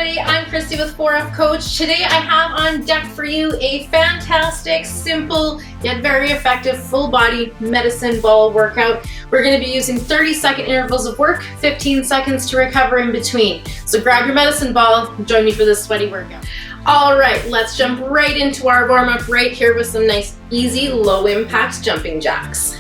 everybody, I'm Christy with 4F Coach. Today I have on deck for you a fantastic, simple, yet very effective full body medicine ball workout. We're going to be using 30-second intervals of work, 15 seconds to recover in between. So grab your medicine ball and join me for this sweaty workout. All right, let's jump right into our warm-up right here with some nice, easy, low-impact jumping jacks.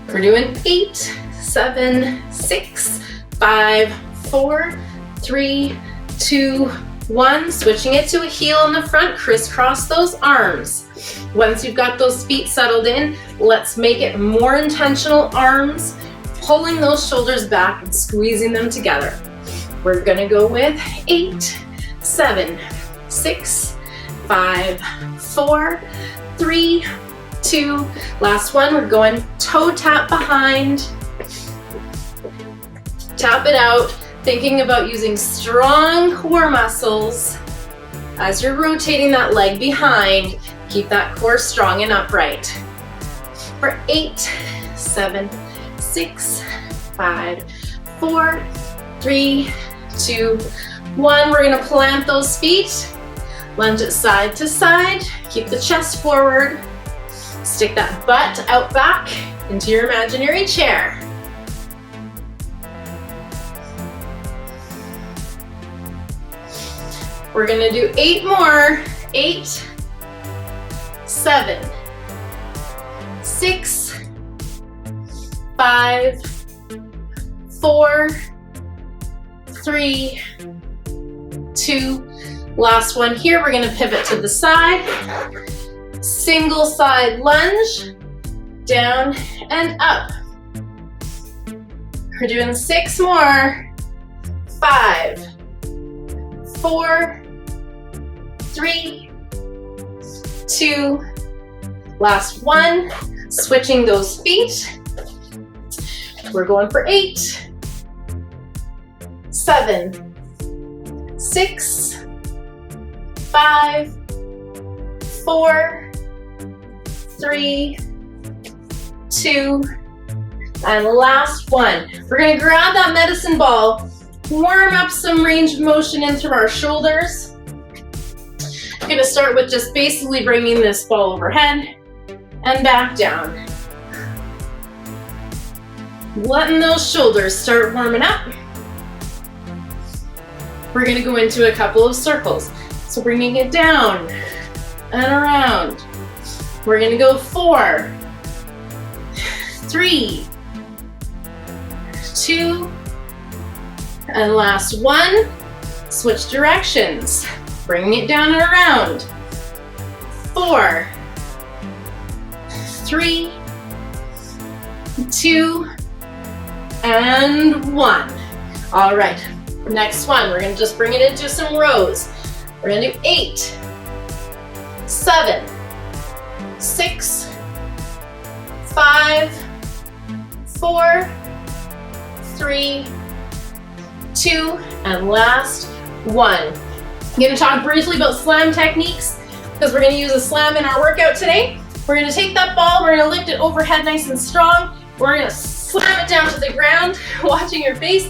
We're doing 8, 7, 6, 5, 4, 3, 2, 1. Switching it to a heel in the front, crisscross those arms. Once you've got those feet settled in, let's make it more intentional arms, pulling those shoulders back and squeezing them together. We're gonna go with 8, 7, 6, 5, 4, 3, 2, last one, we're going toe tap behind, tap it out, thinking about using strong core muscles as you're rotating that leg behind. Keep that core strong and upright. For 8, 7, 6, 5, 4, 3, 2, 1, we're gonna plant those feet, lunge it side to side, keep the chest forward. Stick that butt out back into your imaginary chair. We're gonna do 8 more. 8, 7, 6, 5, 4, 3, 2. Last one here, we're gonna pivot to the side. Single side lunge, down and up. We're doing 6 more. 5, 4, 3, 2, last one. Switching those feet. We're going for 8, 7, 6, 5, 4, 3, 2, and last one. We're gonna grab that medicine ball, warm up some range of motion in through our shoulders. I'm gonna start with just basically bringing this ball overhead and back down. Letting those shoulders start warming up. We're gonna go into a couple of circles. So bringing it down and around. We're gonna go 4, 3, 2, and last one. Switch directions. Bringing it down and around. 4, 3, 2, and 1. All right, next one, we're gonna just bring it into some rows. We're gonna do 8, 7, 6, 5, 4, 3, 2, and last one. I'm going to talk briefly about slam techniques because we're going to use a slam in our workout today. We're going to take that ball, we're going to lift it overhead nice and strong. We're going to slam it down to the ground, watching your face,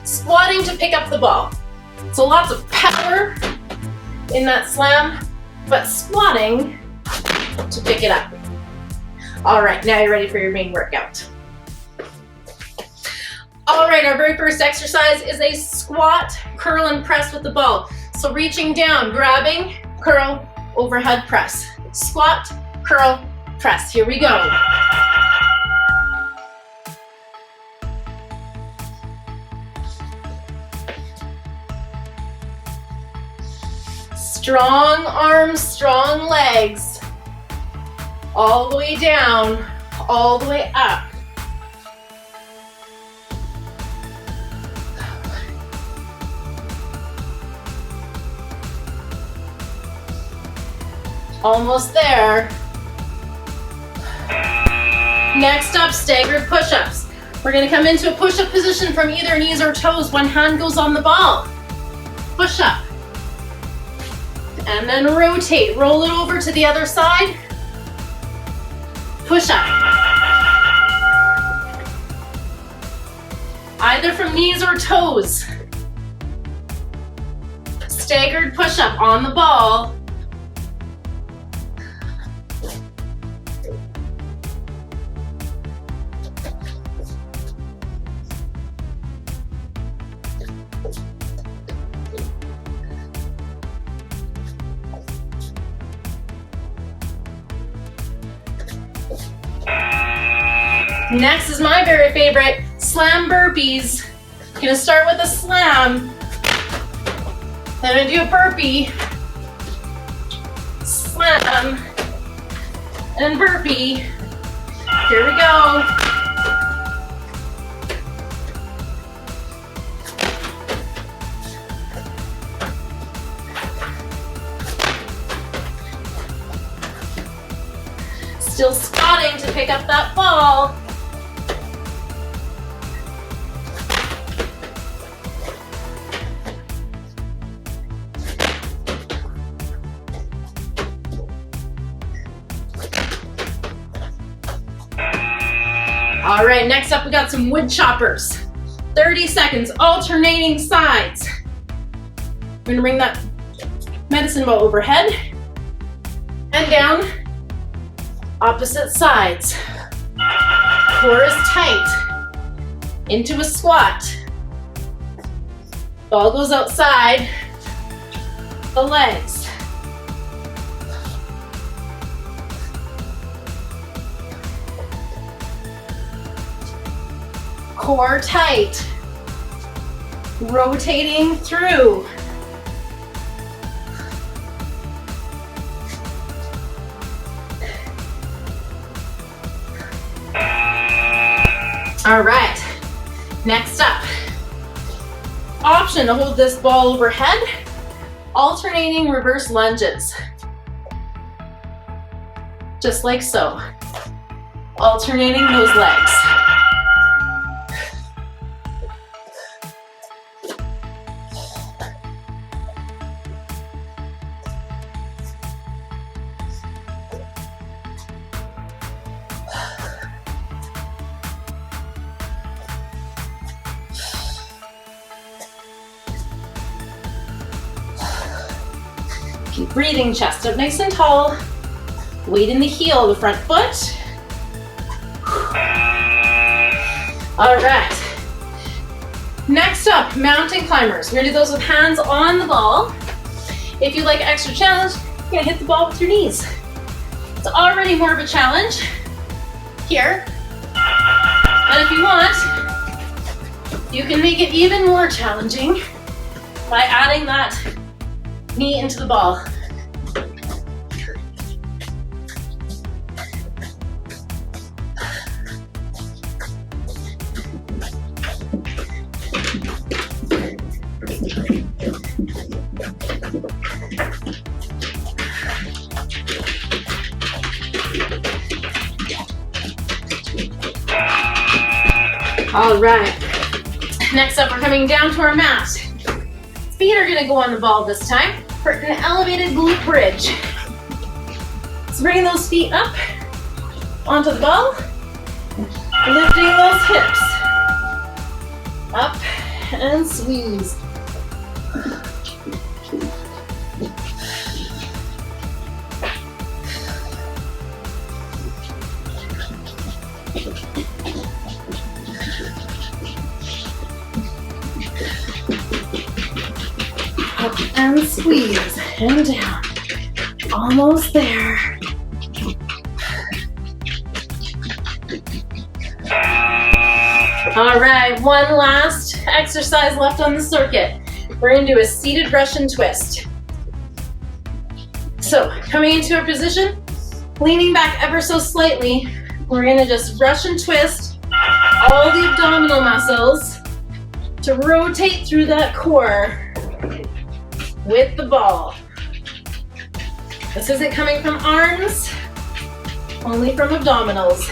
squatting to pick up the ball. So lots of power in that slam, but squatting to pick it up. All right, now you're ready for your main workout. All right, our very first exercise is a squat, curl, and press with the ball. So reaching down, grabbing, curl, overhead press. Squat, curl, press. Here we go. Strong arms, strong legs. All the way down, all the way up. Almost there. Next up, staggered push-ups. We're gonna come into a push-up position from either knees or toes. One hand goes on the ball. Push up. And then rotate. Roll it over to the other side. Push up. knees or toes. Staggered push-up on the ball. Next is my very favorite, slam burpees. I'm gonna start with a slam, then I do a burpee, slam, and burpee. Here we go. Still squatting to pick up that ball. All right, next up we got some wood choppers. 30 seconds, alternating sides. We're gonna bring that medicine ball overhead and down, opposite sides. Core is tight, into a squat. Ball goes outside the legs. Core tight, rotating through. All right, next up, option to hold this ball overhead, alternating reverse lunges. Just like so, alternating those legs. Keep breathing, chest up nice and tall. Weight in the heel of the front foot. All right. Next up, mountain climbers. We're gonna do those with hands on the ball. If you like extra challenge, you're gonna hit the ball with your knees. It's already more of a challenge here. And if you want, you can make it even more challenging by adding that knee into the ball. All right, next up we're coming down to our mat. Feet are gonna go on the ball this time for an elevated glute bridge. So bringing those feet up onto the ball, lifting those hips up and squeeze. Up and squeeze and down. Almost there. All right, one last exercise left on the circuit. We're gonna do a seated Russian twist. So coming into our position, leaning back ever so slightly, we're gonna just Russian twist all the abdominal muscles to rotate through that core with the ball. This isn't coming from arms, only from abdominals.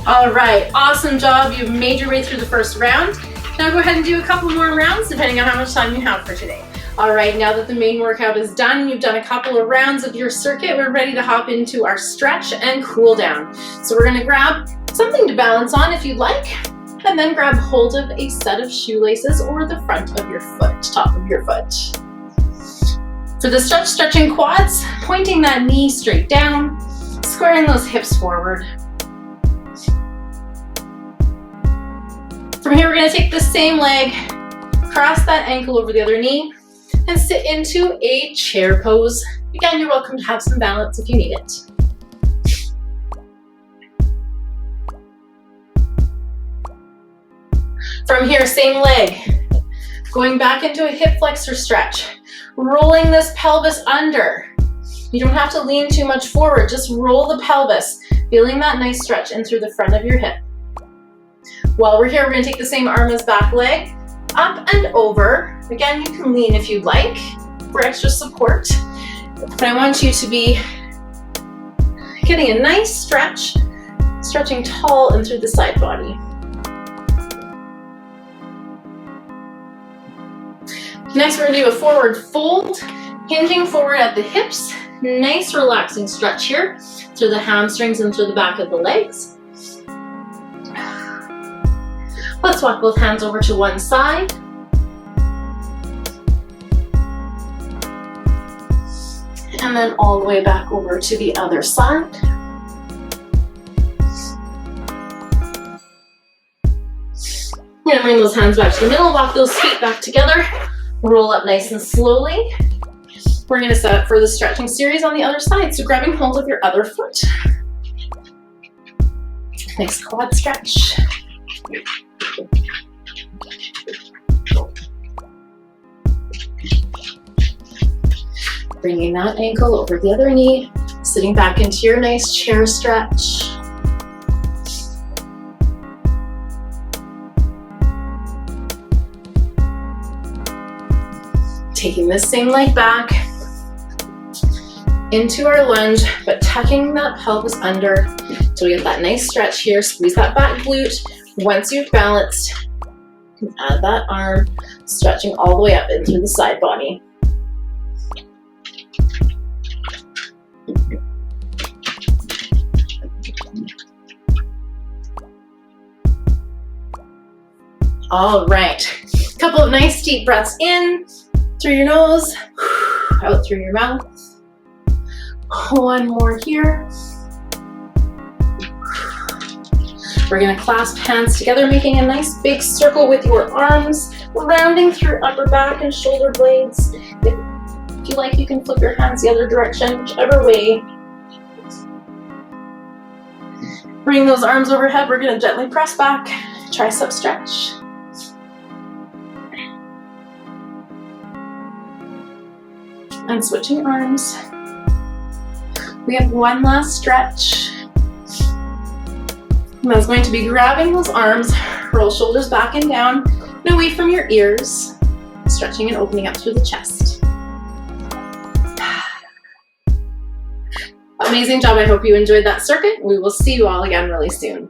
All right, awesome job. You've made your way through the first round. Now go ahead and do a couple more rounds depending on how much time you have for today. All right, now that the main workout is done, you've done a couple of rounds of your circuit, we're ready to hop into our stretch and cool down. So we're gonna grab something to balance on if you'd like, and then grab hold of a set of shoelaces or the front of your foot, top of your foot. For the stretch, stretching quads, pointing that knee straight down, squaring those hips forward. From here, we're gonna take the same leg, cross that ankle over the other knee, and sit into a chair pose. Again, you're welcome to have some balance if you need it. From here, same leg, going back into a hip flexor stretch, rolling this pelvis under. You don't have to lean too much forward, just roll the pelvis, feeling that nice stretch in through the front of your hip. While we're here, we're gonna take the same arm as back leg, up and over. Again, you can lean if you'd like for extra support, but I want you to be getting a nice stretch, stretching tall and through the side body. Next, we're gonna do a forward fold, hinging forward at the hips. Nice relaxing stretch here through the hamstrings and through the back of the legs. Let's walk both hands over to one side. And then all the way back over to the other side. We're gonna bring those hands back to the middle, walk those feet back together, roll up nice and slowly. We're gonna set up for the stretching series on the other side, so grabbing hold of your other foot. Nice quad stretch. Bringing that ankle over the other knee, sitting back into your nice chair stretch. Taking this same leg back into our lunge, but tucking that pelvis under so we get that nice stretch here. Squeeze that back glute. Once you've balanced, you can add that arm, stretching all the way up and through the side body. All right, a couple of nice deep breaths in through your nose, out through your mouth. One more here. We're gonna clasp hands together, making a nice big circle with your arms, rounding through upper back and shoulder blades. If you like, you can flip your hands the other direction, whichever way. Bring those arms overhead. We're gonna gently press back, tricep stretch. And switching arms. We have one last stretch. And that's going to be grabbing those arms, roll shoulders back and down, and away from your ears, stretching and opening up through the chest. Amazing job. I hope you enjoyed that circuit. We will see you all again really soon.